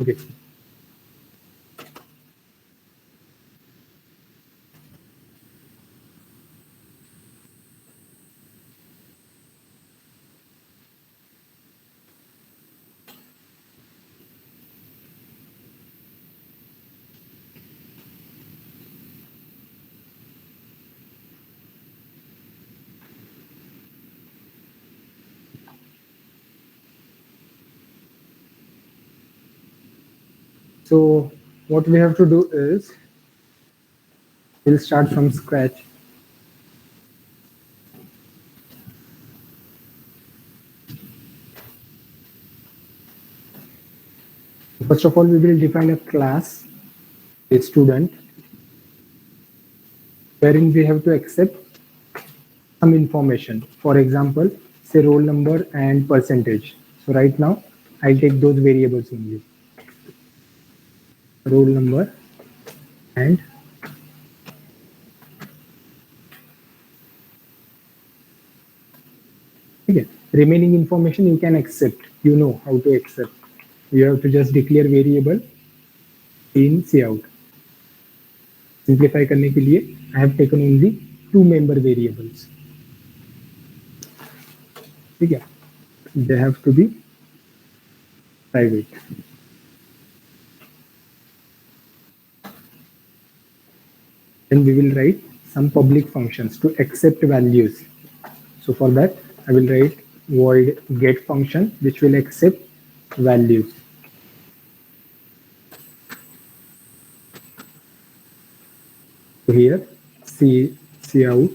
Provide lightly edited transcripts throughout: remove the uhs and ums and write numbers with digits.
Okay. So what we have to do is we'll start from scratch. First of all, we will define a class, a student, wherein we have to accept some information. For example, say roll number and percentage. So right now, I'll take those variables only. Roll number and again, remaining information you can accept. You know how to accept. You have to just declare variable in cout. Simplify करने के लिए I have taken only 2 member variables. ठीक है? They have to be private. Then we will write some public functions to accept values. So for that, I will write void get function which will accept values. So here cout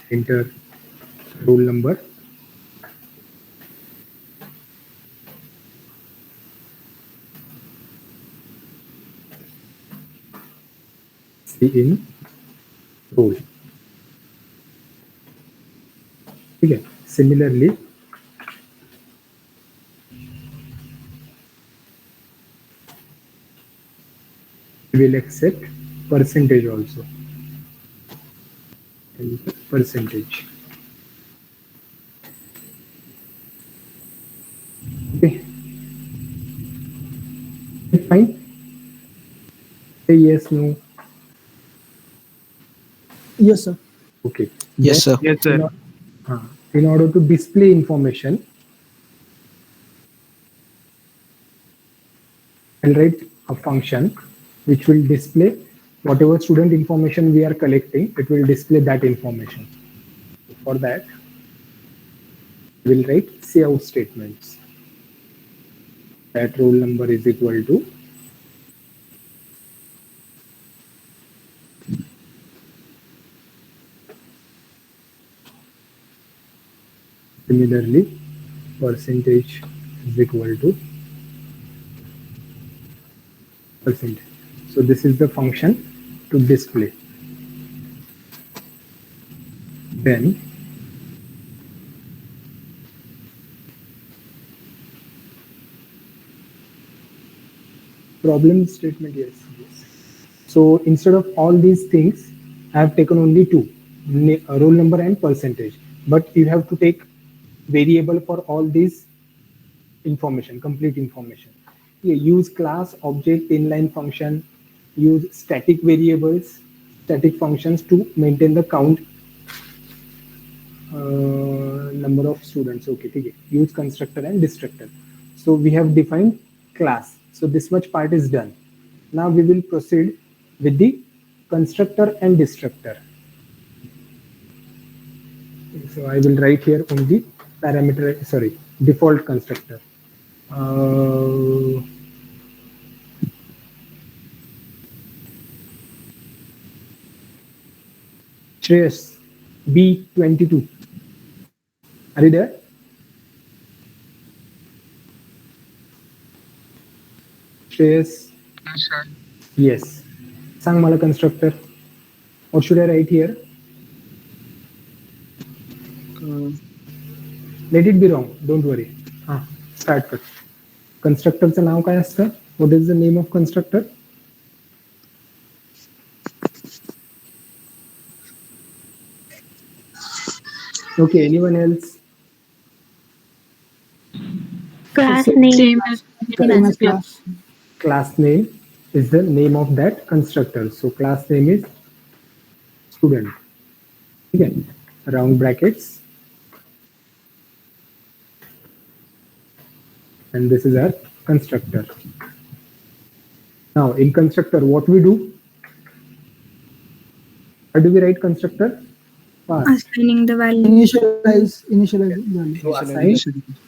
enter roll number in roll. ठीक है? Similarly, we will accept percentage also. Percentage. Okay. Fine. Say yes, no. Yes, sir. Okay. Yes, sir. Yes, sir. In order to display information, I'll write a function which will display whatever student information we are collecting. It will display that information. For that, we'll write cout statements. That roll number is equal to similarly percentage is equal to percentage. So this is the function to display. Then problem statement, yes. So instead of all these things, I have taken only 2, roll number and percentage. But you have to take variable for all these information, complete information. Here, use class, object, inline function, use static variables, static functions to maintain the count number of students. Okay, okay. Use constructor and destructor. So we have defined class. So this much part is done. Now we will proceed with the constructor and destructor. So I will write here only parameter, sorry, default constructor. Shreyas, B22. Are you there? Shreyas? Sir. Yes. Sang mala constructor. What should I write here? Let it be wrong. Don't worry. Start कर. Constructor चं नाव काय असतं? What is the name of constructor? Okay, anyone else? Class So name. Same as Same as class. class. class name is the name of that constructor. So class name is student. Again, round brackets, and this is our constructor. Now in constructor, what we do? How do we write constructor? Fast. assigning the value. Initialize value. So assign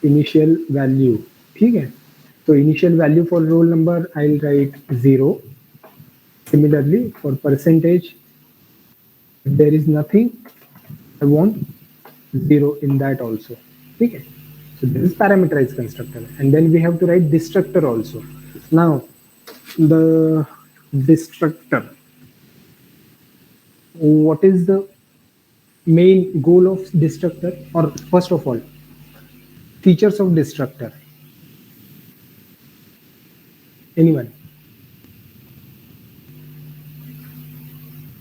initial value. ठीक है. So initial value for roll number, I'll write 0. Similarly, for percentage, if there is nothing, I want 0 in that also. ठीक है. So this is parameterized constructor, and then we have to write destructor also. Now the destructor. What is the main goal of destructor, or first of all, features of destructor? Anyone?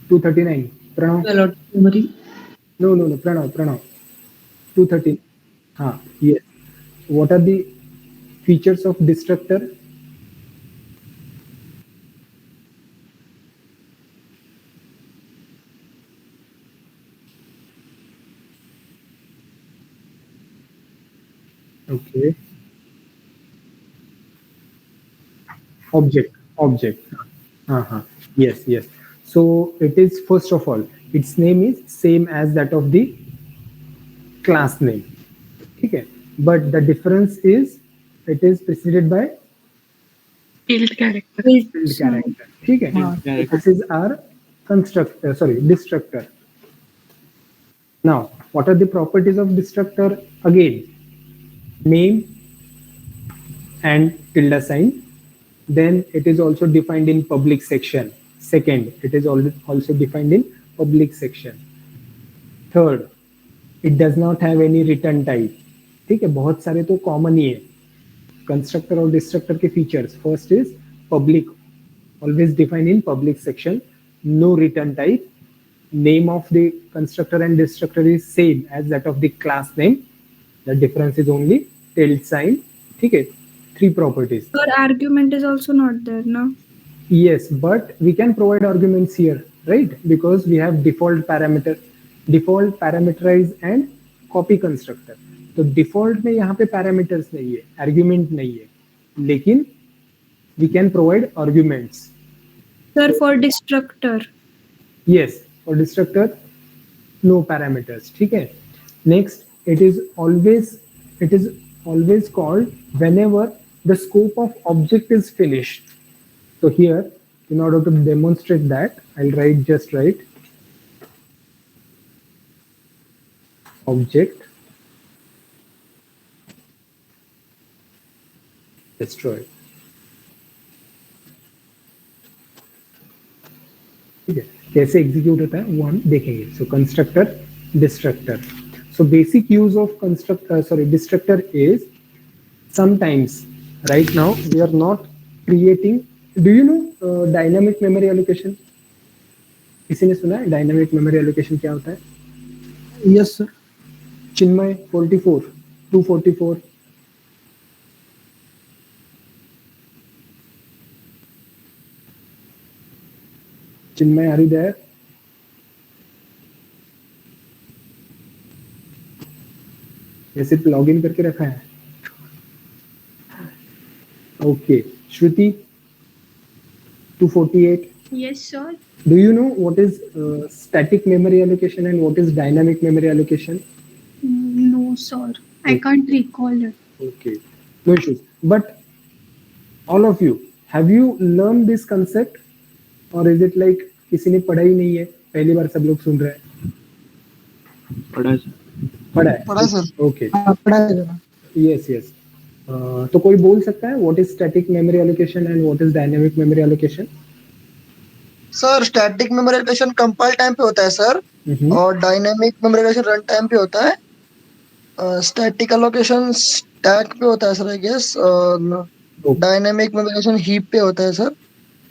239. Pranav. Allot memory. No, Pranav. 213. Yes. What are the features of destructor? Okay. Object. Yes. So it is, first of all, its name is same as that of the class name. Okay. But the difference is it is preceded by Field character. field character. ठीक है. This is our destructor. Now, what are the properties of destructor? Again, name and tilde sign. Then it is also defined in public section. Second, it is also defined in public section. Third, it does not have any return type. ठीक है, बहुत सारे तो common ही है constructor और destructor के features. First is public, always defined in public section, no return type. Name of the constructor and destructor is same as that of the class name. The difference is only tilde sign. ठीक है, 3 properties. Or argument is also not there, no? Yes, but we can provide arguments here, right? Because we have default parameterize and copy constructor. तो default में यहाँ पे parameters नहीं है, argument नहीं है, लेकिन we can provide arguments. Sir, for destructor. Yes, for destructor, no parameters. ठीक है. Next, it is always called whenever the scope of object is finished. So here, in order to demonstrate that, I'll just write object destroy. ठीक है, कैसे execute होता है वो हम देखेंगे. So constructor, destructor. So basic use of destructor is sometimes, right now we are not creating. Do you know dynamic memory allocation? किसी ने सुना है डायनामिक मेमोरी एलोकेशन क्या होता है? Yes sir. Chinmay 44, 244. Chinmay, are you there? ये सिर्फ log in करके रखा है. Okay. Shruti 248. Yes, sir. Do you know what is static memory allocation and what is dynamic memory allocation? No, sir. I can't recall it. Okay, no issues. But all of you, have you learned this concept, or is it like किसी ने पढ़ा ही नहीं है, पहली बार सब लोग सुन रहे हैं? पढ़ा है सर. ओके. पढ़ा है जरा. यस. तो कोई बोल सकता है what is static memory allocation and what is dynamic memory allocation? Sir static memory allocation compile time पे होता है सर, और dynamic memory allocation run time पे होता है. स्टैटिक एलोकेशन स्टैक पे होता है सर आई गेस, और डायनेमिक मेमोरी एलोकेशन हीप पे होता है सर,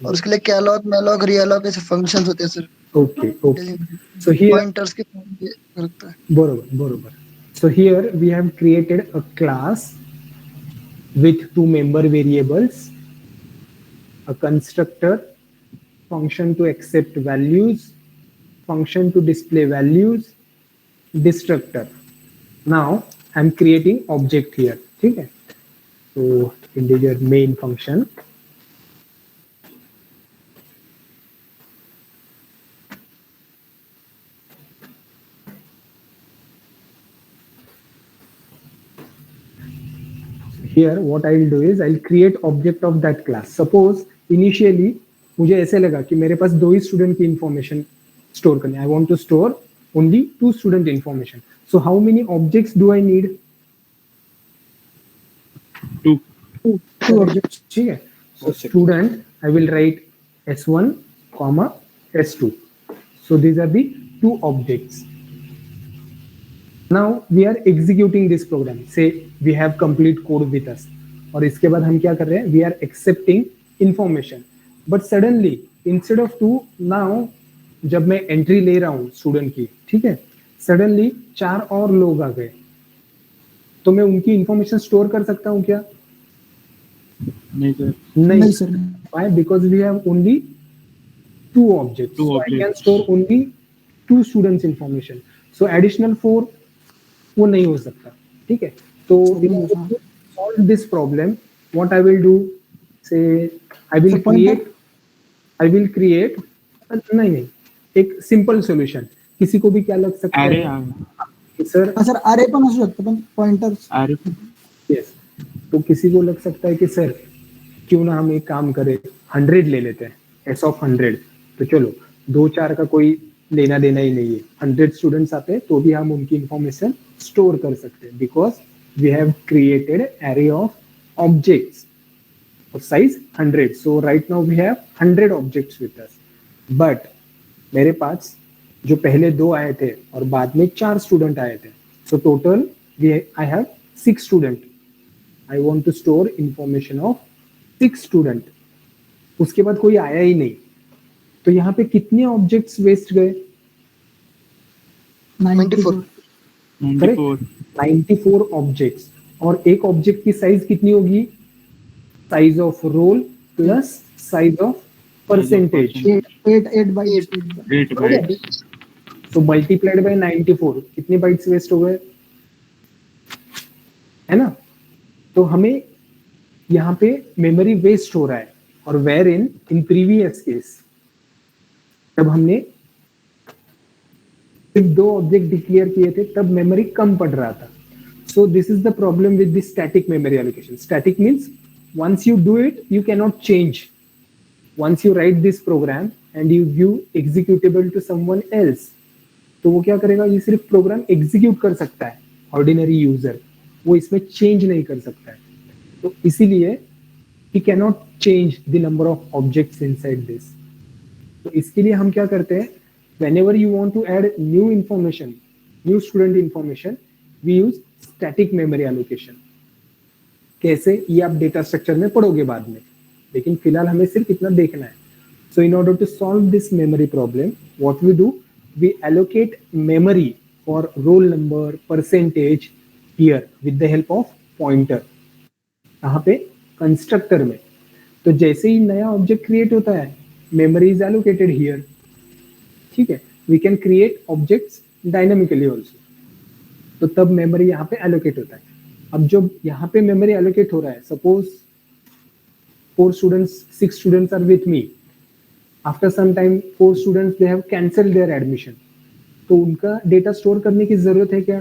और उसके लिए कैलॉग, मैलॉग, रीअलॉग ऐसे फंक्शंस होते हैं sir. Okay, okay. So here, pointers की तरह ये करता है. बरोबर. So here we have created a class with two member variables, a constructor, function to accept values, function to display values, destructor. Now I'm creating object here. ठीक है? So integer main function. Here what I'll do is I'll create object of that class. Suppose initially मुझे ऐसे लगा कि मेरे पास 2 ही student की information store करनी है. I want to store only 2 student information. So how many objects do I need? 2. Two objects. ठीक है. So student I will write S1 comma S2. So these are the 2 objects. Now we are executing this program. Say we have complete code with us. और इसके बाद हम क्या कर रहे हैं? We are accepting information. But suddenly instead of 2 now जब मैं एंट्री ले रहा हूँ स्टूडेंट की, ठीक है, सडनली 4 और लोग आ गए, तो मैं उनकी इंफॉर्मेशन स्टोर कर सकता हूँ क्या? नहीं सर. नहीं sir. Why? Because we have only 2 objects. Two So I can objects. store only 2 students information. So additional 4 वो नहीं हो सकता. ठीक है. तो in order to solve this problem, what I will do? Say I will So pointer? create नहीं एक simple solution. किसी को भी क्या लग सकता अरे है सर? सर अरे पण असू शकतं पण पॉइंटर्स. अरे यस. तो किसी को लग सकता है कि सर क्यों ना हम एक काम करें, 100 ले लेते हैं, एस ऑफ 100. तो चलो 2-4 का कोई लेना देना ही नहीं है. 100 स्टूडेंट्स आते हैं तो भी हम उनकी इंफॉर्मेशन स्टोर कर सकते हैं because we have created array of objects of size 100. So right now we have 100 objects with us. But मेरे पास जो पहले 2 आए थे और बाद में 4 स्टूडेंट आए थे. So total I have 6 student. I want to store information of 6 student. उसके बाद कोई आया ही नहीं. तो यहाँ पे कितने ऑब्जेक्ट्स वेस्ट गए? 94. 94. 94 ऑब्जेक्ट्स. और एक ऑब्जेक्ट की साइज कितनी होगी? Size of roll plus size of percentage. 8 by 8. 8 bytes. तो मल्टीप्लाइड बाय 94 कितने बाइट्स वेस्ट हो गए? है ना? तो हमें यहाँ पे मेमोरी वेस्ट हो रहा है. और वेयर इन प्रीवियस केस जब हमने सिर्फ 2 ऑब्जेक्ट डिक्लेयर किए थे तब मेमोरी कम पड़ रहा था. So this is the problem with the static memory allocation. Static means once you do it you cannot change. Once you write this program and you give executable to someone else, तो वो क्या करेगा? ये सिर्फ program execute कर सकता है. Ordinary user वो इसमें चेंज नहीं कर सकता है. तो इसीलिए he cannot change the number of objects inside this. तो इसके लिए हम क्या करते हैं? whenever you want to add new information, new student information, we use static memory allocation. कैसे? ये आप डेटा स्ट्रक्चर में पढ़ोगे बाद में, लेकिन फिलहाल हमें सिर्फ इतना देखना है. So in order to solve this memory problem what we do, we allocate memory for roll number, percentage here with the help of pointer. कहाँ पे? कंस्ट्रक्टर में. तो जैसे ही नया ऑब्जेक्ट क्रिएट होता है मेमोरी इज एलोकेटेड हियर. ठीक है. We can create objects dynamically also. तो तब मेमोरी यहाँ पे एलोकेट होता है. अब जब यहाँ पे मेमोरी एलोकेट हो रहा है, suppose 4 students, 6 students are with me. After some time 4 students they have cancelled their admission. तो उनका डेटा स्टोर करने की जरूरत है क्या?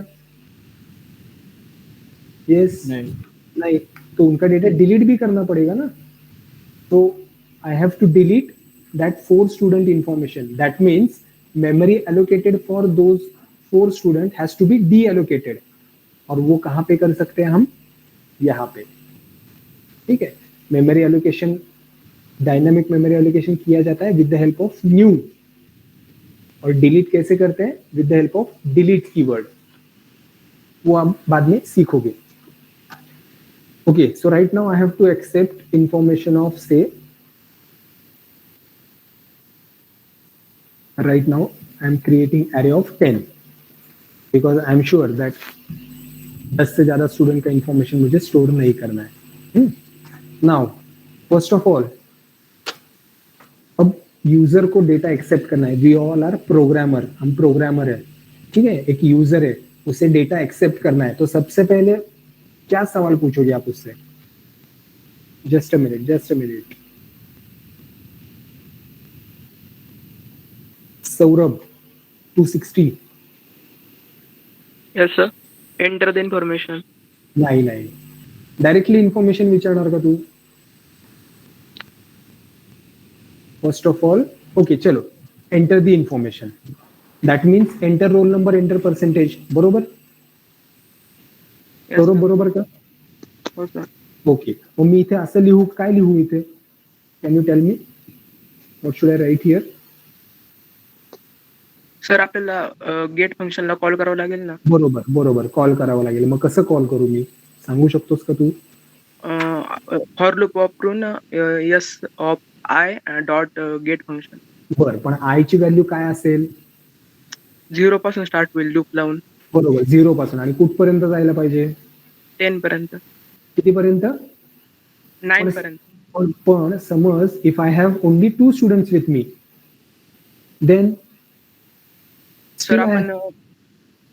यस. नहीं. तो उनका डेटा डिलीट भी करना पड़ेगा ना. तो I have to delete that 4 student information. That means memory allocated for those 4 student has to be deallocated. और वो कहाँ पे कर सकते हैं हम? यहाँ पे. ठीक है. Memory allocation, dynamic memory allocation किया जाता है with the help of new. और डिलीट कैसे करते हैं? With the help of delete keyword. वो आप बाद में सीखोगे. Okay. So right now I have to accept information of S right now I'm creating array of 10 because I'm sure that 10 से ज्यादा स्टूडेंट का इंफॉर्मेशन मुझे स्टोर नहीं करना है. नाउ फर्स्ट ऑफ ऑल अब यूजर को डेटा एक्सेप्ट करना है. वी ऑल आर प्रोग्रामर, हम प्रोग्रामर है, ठीक है. एक यूजर है, उसे डेटा एक्सेप्ट करना है. तो सबसे पहले क्या सवाल पूछोगे आप उससे? Just a minute. Saurabh 260. Yes, sir. Enter the information. नाही डायरेक्टली इन्फॉर्मेशन विचारणार का तू? फर्स्ट ऑफ ऑल ओके चलो enter the information. That means enter roll number, enter percentage. बरोबर? Yes, sir. बरोबर का? हो sir. ओके. मग मी इथे असं लिहू, काय लिहू इथे? Can you tell me what should I write here? Sir आपल्याला गेट फंक्शनला कॉल करावं लागेल ना. बरोबर कॉल करावं लागेल. मग कसं कॉल करू मी? सांगू शकतोस का तू? फॉर लूप वापरून S of I dot gate function. बरं, पण आय ची व्हॅल्यू काय असेल? 0 पासून स्टार्ट होईल लूप लावून. बरोबर, 0 पासून. आणि कुठपर्यंत जायला पाहिजे? 10 पर्यंत. कितीपर्यंत? 9 पर्यंत. पण समज if I have only 2 students with me, then sir आपण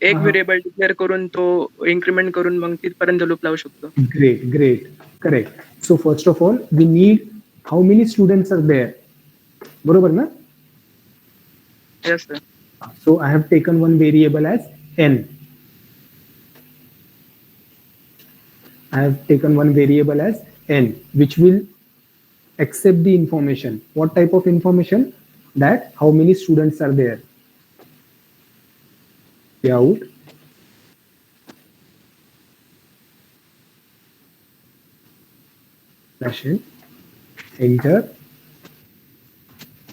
एक व्हेरिएबल डिक्लेअर करून तो इन्क्रीमेंट करून मग तिथपर्यंत लूप लावू शकतो. Great. Correct. So first of all, we need how many students are there? बरोबर ना? Yes, sir. So I have taken one variable as n. Which will accept the information. What type of information? That how many students are there. Out. Enter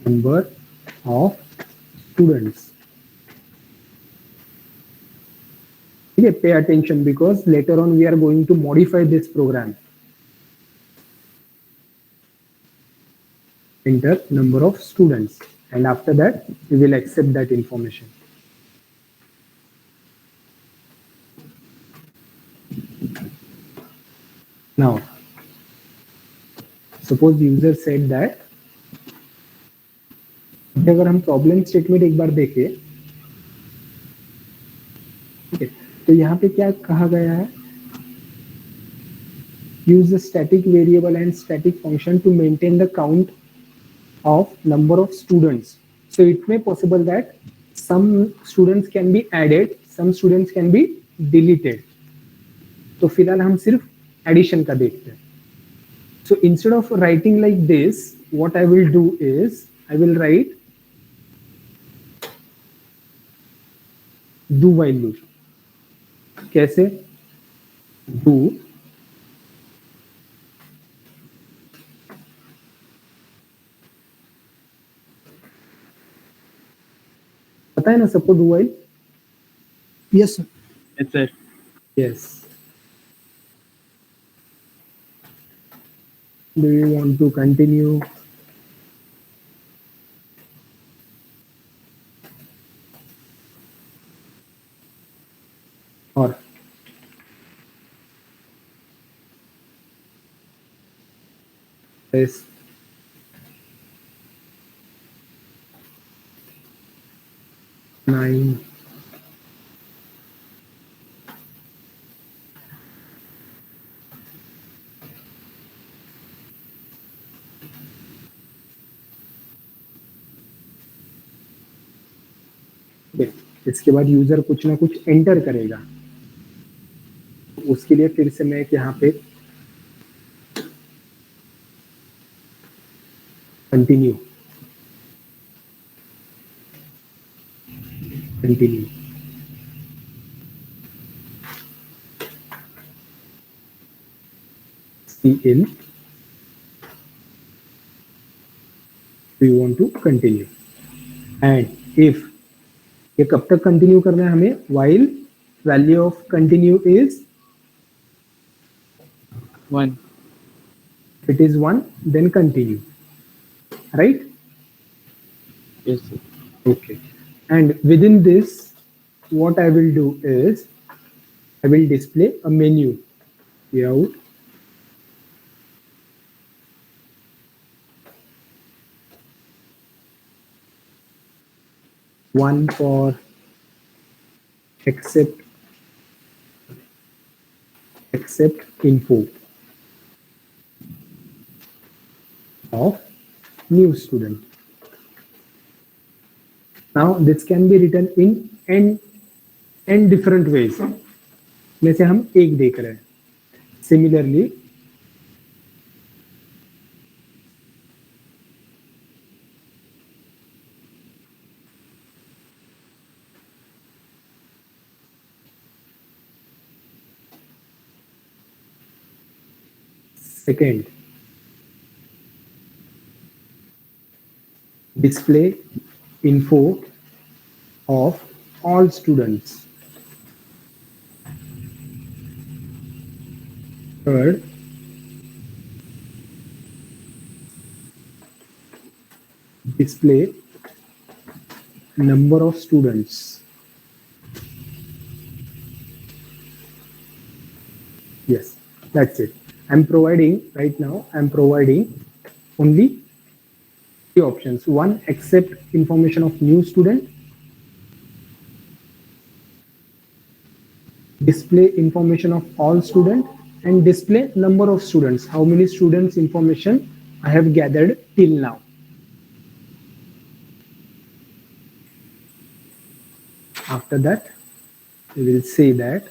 number of students. Okay, pay attention because later on we are going to modify this program. Enter number of students, and after that we will accept that information. Now, suppose user said that, अगर हम problem statement एक बार देखें, ठीक है, तो यहाँ पे क्या कहा गया है? use the static variable and static function to maintain the count of number of students. So it may possible that some students can be added, some students can be deleted. तो फिलहाल हम सिर्फ एडिशन का देखते हैं. So instead of writing like this, what I will do is I will write do while loop. कैसे? Do पता है ना सबको do while? Yes, sir. Yes, sir. Yes. Do you want to continue? Or yes. Nine. इसके बाद user कुछ ना कुछ एंटर करेगा. उसके लिए फिर से मैं एक यहाँ पे continue CL we want to continue, and if ये कब तक कंटिन्यू करना है हमें? while value of continue is 1. it is 1, then continue, right? Yes, sir. Okay. And within this, what I will do is I will display a menu layout. One for accept info of new student. Now this can be written in n different ways. में से हम एक देख रहे हैं. Similarly, second, display info of all students. Third, display number of students. Yes, that's it. I'm providing only three options. One, accept information of new student. Display information of all student, and display number of students. How many students information I have gathered till now. After that, we will say that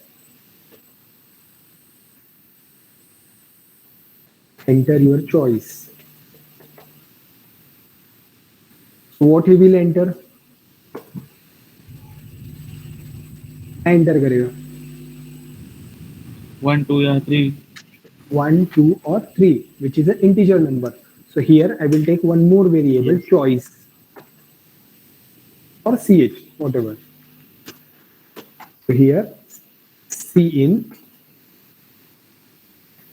enter your choice. So what he will enter? Enter करेगा 1, 2 या 3. 1, 2 or 3, which is an integer number. So here I will take one more variable, choice, or ch, whatever. So here c in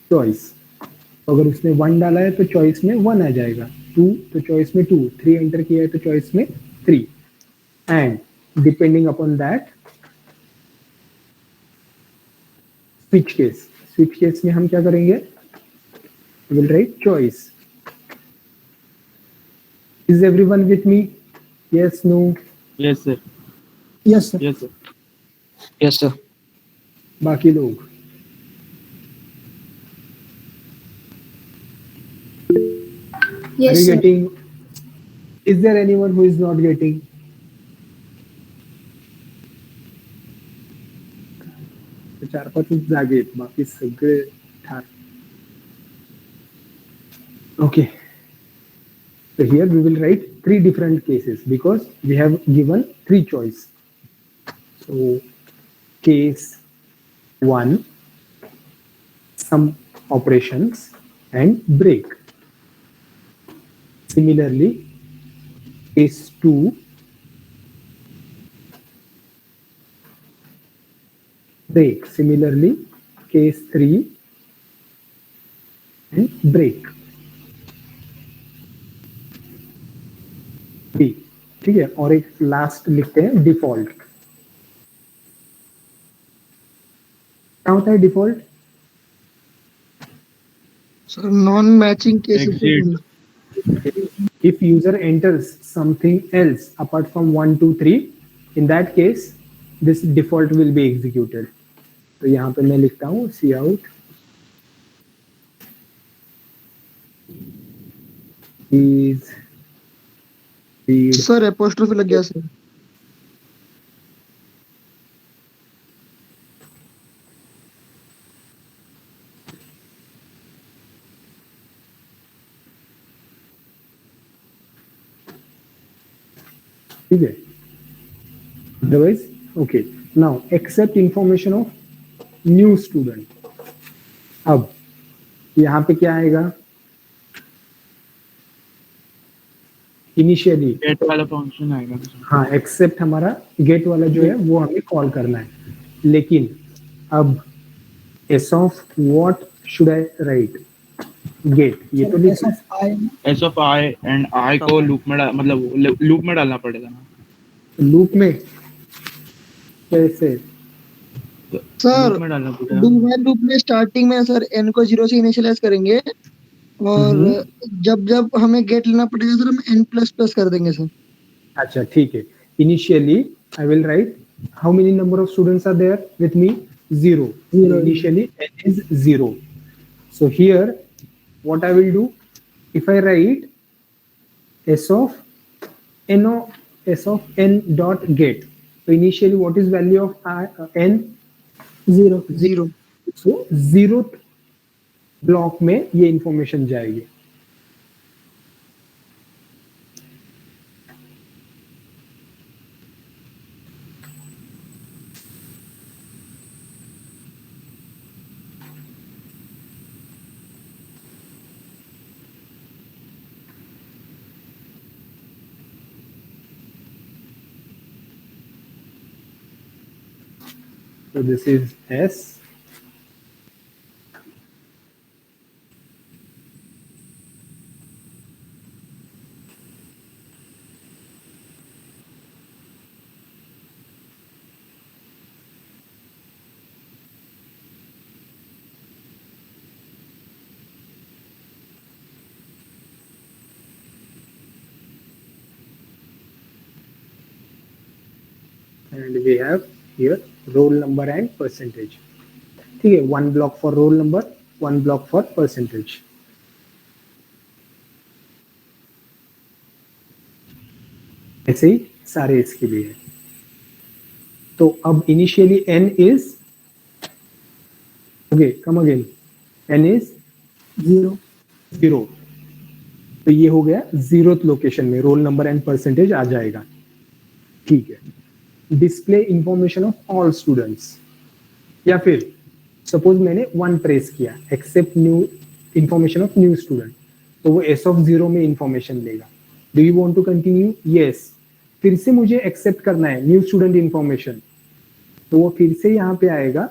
choice. अगर उसने 1 डाला है तो choice में 1 आ जाएगा, 2 तो चॉइस में 2, 3 एंटर किया है तो चॉइस में 3, and depending upon that switch case में हम क्या करेंगे? We will write choice. Is everyone with me? Yes, no? Yes sir. Yes, sir. Yes sir. Yes, sir. बाकी लोग? Are Yes, you sir. getting? Is there anyone who is not getting? तो 4-5 जागे आहेत, बाकी सगळे ठार. Okay. So here we will write 3 different cases because we have given 3 choice. So case 1, some operations and break. Similarly, case 2, break. Similarly, case 3 and break. ठीक है, और एक लास्ट लिखते हैं डिफॉल्ट. क्या होता है default? Sir non matching cases. Exit. If user enters something else apart from 1, 2, 3, in that case this default will be executed. तो यहाँ पे मैं लिखता हूँ cout is read sir apostrophe लग गया सर. ठीक है. Otherwise, okay. Now accept information of new student. अब यहाँ पे क्या आएगा? इनिशियली गेट वाला फंक्शन आएगा. हाँ, एक्सेप्ट हमारा गेट वाला जो है वो हमें कॉल करना है, लेकिन अब S of what should I write? Get. ये तो S of I. S of I and I को लूप में मतलब लूप में डालना पड़ेगा ना. लूप में कैसे? सर में डालना पड़ेगा। डू व्हाइल लूप में स्टार्टिंग में सर n को 0 से इनिशियलाइज करेंगे और जब जब हमें गेट लेना पड़ेगा सर हम n प्लस प्लस कर देंगे सर। अच्छा ठीक है. Initially I will write how many number of students are there with me? 0. Zero. Initially n is 0. So here what I will do, if I write s of n dot get, so initially what is value of n? 0. 0 So 0th block में ये information जाएगी. So this is S. And we have here roll number and percentage. ठीक है, one block for roll number, one block for percentage. ऐसे ही सारे इसके लिए है. तो अब initially n is okay, come again, n is 0. 0. तो ये हो गया 0th लोकेशन में रोल नंबर एंड परसेंटेज आ जाएगा. ठीक है. Display information of all students, या फिर सपोज मैंने 1 प्रेस किया, accept new information of new student, तो वो s of 0 में इंफॉर्मेशन लेगा. Do you want to continue? Yes. फिर से मुझे एक्सेप्ट करना है न्यू स्टूडेंट इंफॉर्मेशन, तो वो फिर से यहाँ पे आएगा.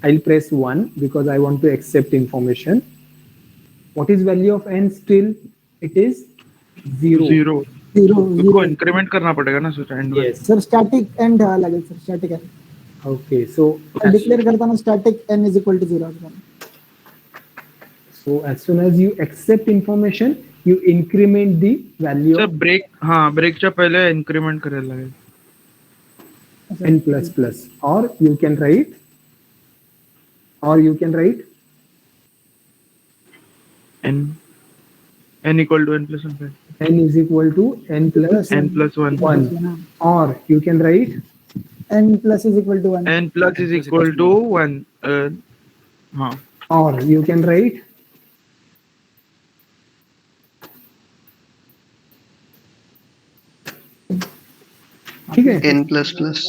I will press 1 because I want to accept information. What is value of n still? It is 0. 0 उसको इंक्रीमेंट करना पड़ेगा ना सर एंड में. Yes. सर स्टॅटिक एन ठेवायला लागेल sir. Static n Okay, so declare करताना static n is equal to 0 as soon as you accept information, you increment the value sir of ब्रेकच्या पहिले increment करायला लागेल. n plus plus, or you can write n equal to n plus 1. n is equal to n plus n plus 1. 1, or you can write n plus is equal to 1. n plus is equal to 1. हाँ. or you can write ठीक है. n plus plus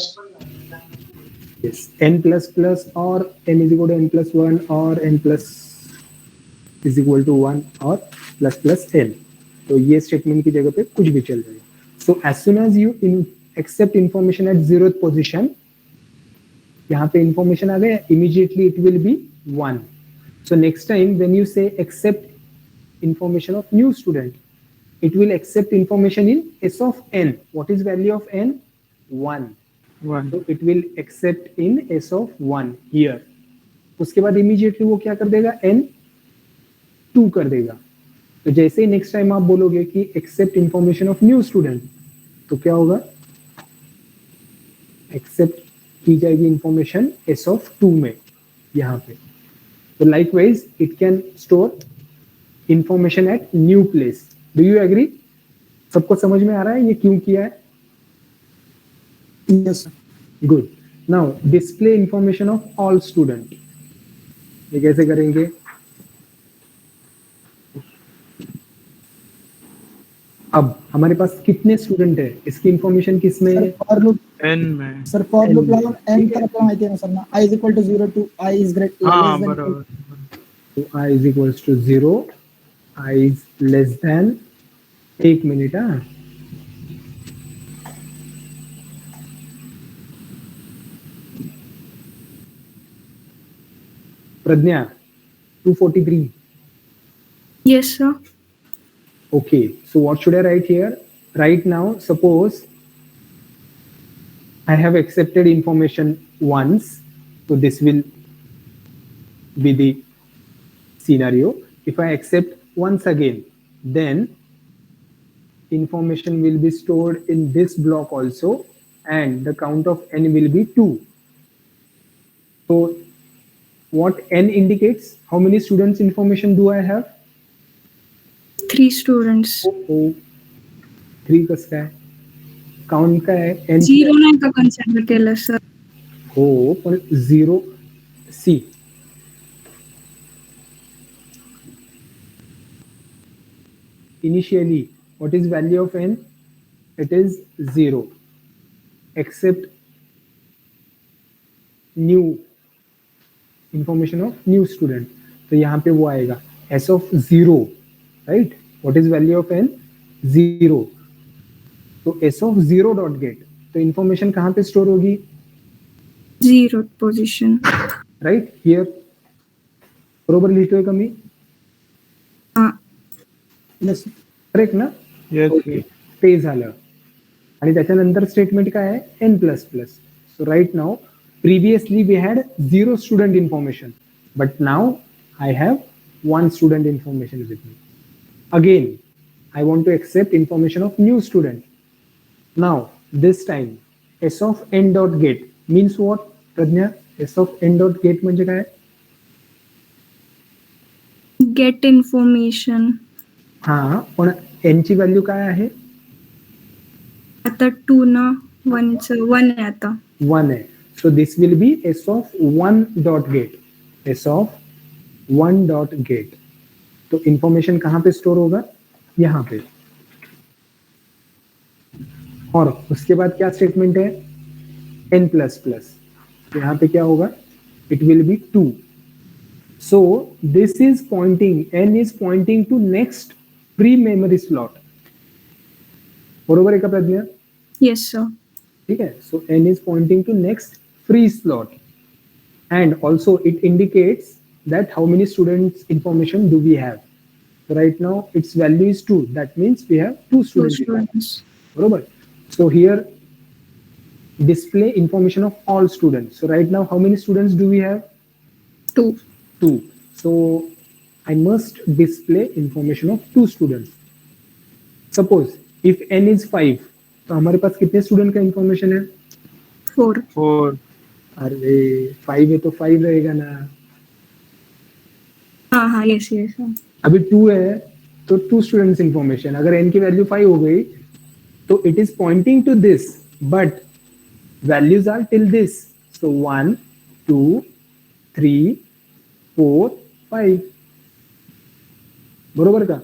yes, n plus plus, or n is equal to n plus 1, or n plus is equal to 1, or plus plus n. तो ये statement की जगह पे कुछ भी चल जाएगा. So as soon as you accept information at 0th position, यहाँ पे information आ गया, immediately it will be 1. So next time when you say accept information of new student, it will accept information in s of n. What is value of n? 1. 1. So it will accept in s of 1 here. उसके बाद immediately वो क्या कर देगा? n 2 कर देगा. तो जैसे ही नेक्स्ट टाइम आप बोलोगे कि accept information of new student, तो क्या होगा? एक्सेप्ट की जाएगी इंफॉर्मेशन s of 2 में यहाँ पे. तो likewise it can store information at new place. Do you agree? सबको समझ में आ रहा है ये क्यों किया है? Yes sir. Good. Now display information of all student, ये कैसे करेंगे? अब हमारे पास कितने स्टूडेंट है, इसकी इंफॉर्मेशन किसमें है? फॉर लूप n में. सर फॉर लूप लावून एन तर आपल्याला माहिती आहे ना सर ना, i is equal to 0 to i is great. हाँ बरोबर. तो i is equals to 0, i is less than, एक मिनट. हाँ, प्रज्ञा 243. Yes, sir. Okay, so what should I write here? Right now, suppose I have accepted information once, so this will be the scenario. If I accept once again, then information will be stored in this block also, and the count of n will be 2. So what n indicates, how many students information do I have? 3 students. Oh, 3 कसं काय? Count काय आहे? n 0 नाही का consider केलं sir? हो, पण 0 सी initially what is value of n? It is 0 except new information of new student, तो यहाँ पे वो आएगा s of 0, right? What is value of n? 0. तो s of 0 dot get, तो information कहाँ पे store होगी? 0 position. Right here. बरोबर लिहितोय का मी? हां. येस करेक्ट ना? Yes. ओके, ते झालं. आणि त्याच्यानंतर स्टेटमेंट काय आहे? n plus plus. So right now previously we had 0 student information, but now I have 1 student information with me. Again, I want to accept information of new student. Now this time s of n dot get means what? Pradnya, s of n dot get म्हणजे काय? Get information. हा, पण n ची value काय आहे? आता 2 ना 1 आहे आता. 1 है. So this will be s of 1 dot get. s of 1 dot get. तो इंफॉर्मेशन कहाँ पे स्टोर होगा? यहाँ पे. और उसके बाद क्या स्टेटमेंट है? n plus plus. तो यहाँ पे क्या होगा? It will be 2. So this is pointing, n is pointing to next free memory slot. बरोबर आहे का प्रज्ञा? Yes sir. ठीक है. So n is pointing to next free slot, and also it indicates that how many students information do we have. So right now its value is 2. That means we have 2 2 students. students. Barabar. So here display information of all students. So right now how many students do we have? 2. 2. So I must display information of 2 students. Suppose if n is 5, तो हमारे पास कितने student का information है? 4. 4. अरे 5 है तो 5 रहेगा ना. हाँ yes sir. अभी 2 है तो 2 स्टूडेंट्स इंफॉर्मेशन. अगर n की वैल्यू 5 हो गई तो it is pointing to this, but values are till this. So 1 2 3 4 5. बरोबर का?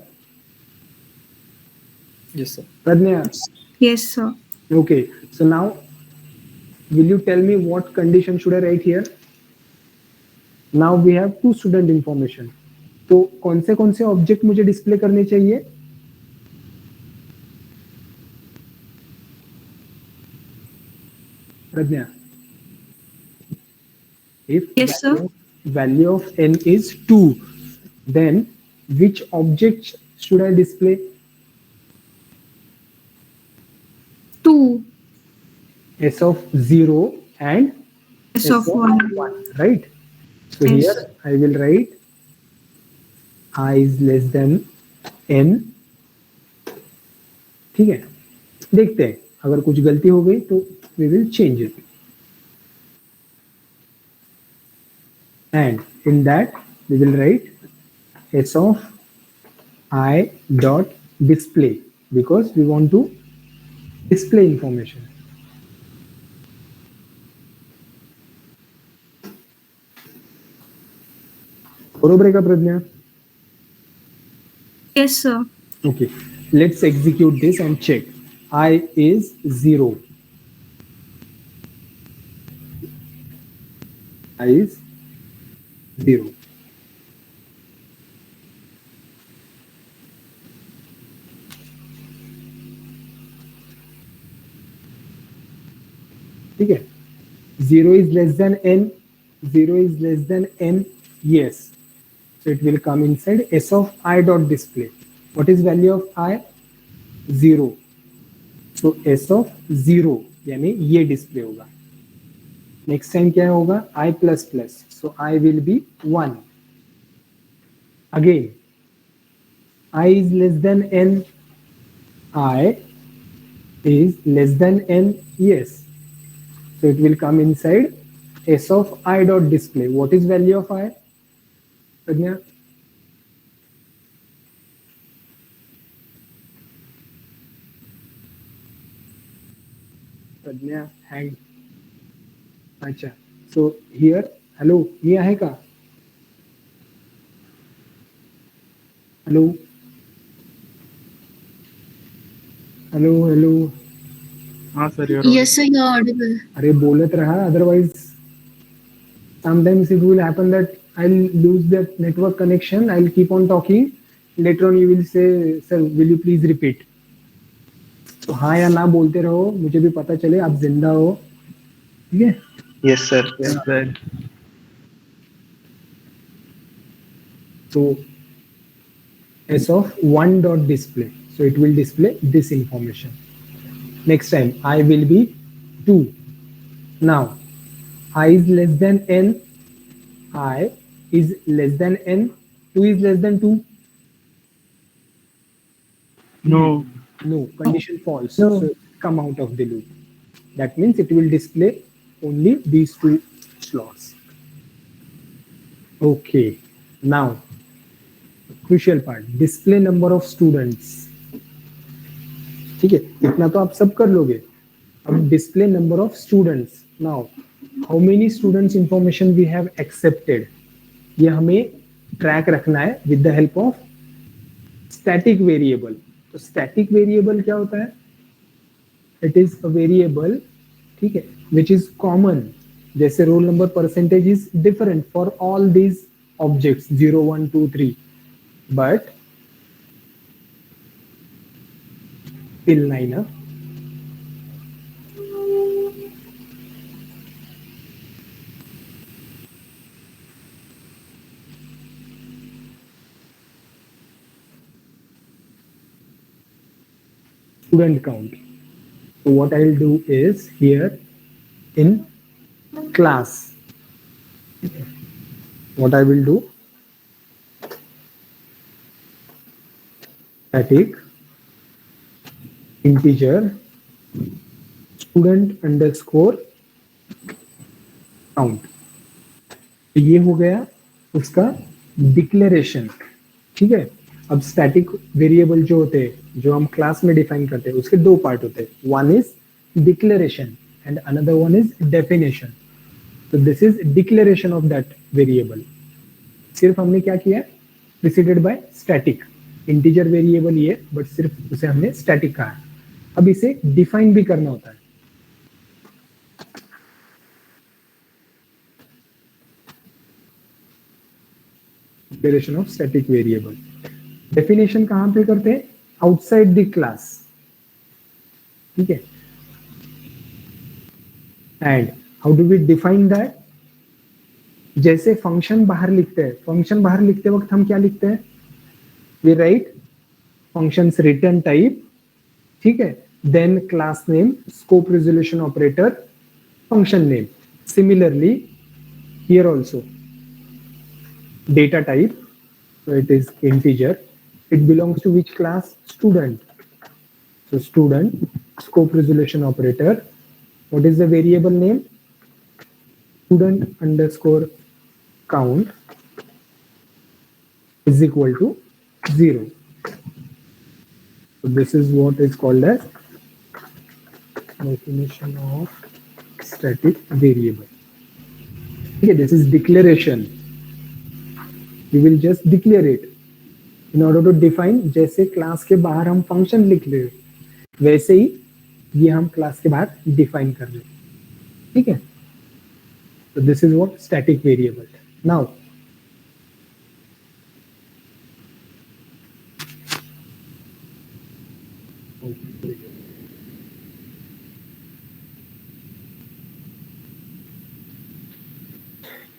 Yes, sir. Pragya. Yes sir. Okay, so now will you tell me what condition should I write here? Now we have 2 student information. तो कौन से object मुझे display करने चाहिए? प्रज्ञा. If Yes, sir. value of n is 2, then which object should I display? 2. S of 0 and S of 1. 1, right? So Yes. here I will write I is less than n. ठीक है, देखते हैं अगर कुछ गलती हो गई तो we will change it. And in that we will write s of I dot display, because we want to display information. बरोबर आहे का प्रज्ञा? Yes sir. Okay, let's execute this and check. I is 0. I is 0. ठीक है. 0 is less than n. 0 is less than n. Yes. So it will come inside s of I dot display. What is value of I? 0. So s of 0 यानी ये display होगा. Next time क्या होगा? I plus plus, so I will be 1. Again I is less than n, I is less than n, yes, so it will come inside s of I dot display. What is value of I? Pragya? Pragya, hang. अच्छा, so here, hello, ये आहे का? Hello, hello, hello. हाँ sir यार. Yes, sir, you're audible. अरे बोलत रहा, otherwise sometimes it will happen that I'll lose that network connection. I'll keep on talking. Later on you will say, sir, will you please repeat? तो हाँ या ना बोलते रहो, मुझे भी पता चले आप जिंदा हो. ठीक है? Yes sir. Yes sir. So s of 1 dot display, so it will display this information. Next time I will be 2. Now I is less than n, I is less than n, 2 is less than 2. No. No, condition false. No. So come out of the loop. That means it will display only these two slots. Okay. Now, crucial part, display number of students. ठीक है, इतना तो आप सब कर लोगे. अब display number of students. Now, how many students information we have accepted? ये हमें track रखना है with the help of static variable. तो static variable क्या होता है? It is a variable, ठीक है, which is common. जैसे roll number percentage is different for all these objects 0, 1, 2, 3, but till 9. Student count. So what I'll do is here in class, what I will do, static integer student underscore count. तो ये हो गया उसका declaration. ठीक है, अब static variable जो होते हैं, जो हम क्लास में डिफाइन करते हैं, उसके दो पार्ट होते हैं. One is declaration and another one is definition. तो this is declaration of that variable. सिर्फ हमने क्या किया, preceded by static. Integer variable ये, बट सिर्फ उसे हमने स्टैटिक कहा है. अब इसे डिफाइन भी करना होता है. Declaration of static variable. Definition कहां पे करते हैं? Outside the class. ठीक है, and how do we define that? जैसे फंक्शन बाहर लिखते हैं, फंक्शन बाहर लिखते वक्त हम क्या लिखते हैं? We write functions return type, ठीक है, then class name, scope resolution operator, function name. Similarly here also data type, so it is integer. It belongs to which class? Student. So student, scope resolution operator. What is the variable name? Student underscore count is equal to 0. So this is what is called as definition of static variable. Okay, this is declaration. We will just declare it in order to define. जैसे class के बाहर हम function लिख रहे हैं, वैसे ही ये हम क्लास के बाहर डिफाइन कर रहे हैं. ठीक है, तो this is what static variable. Now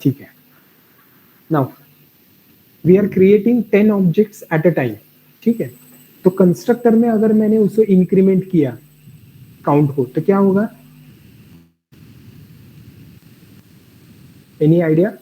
ठीक है, now we are creating 10 objects at a time. ठीक है, तो कंस्ट्रक्टर में अगर मैंने उसे इंक्रीमेंट किया काउंट को, तो क्या होगा? Any idea?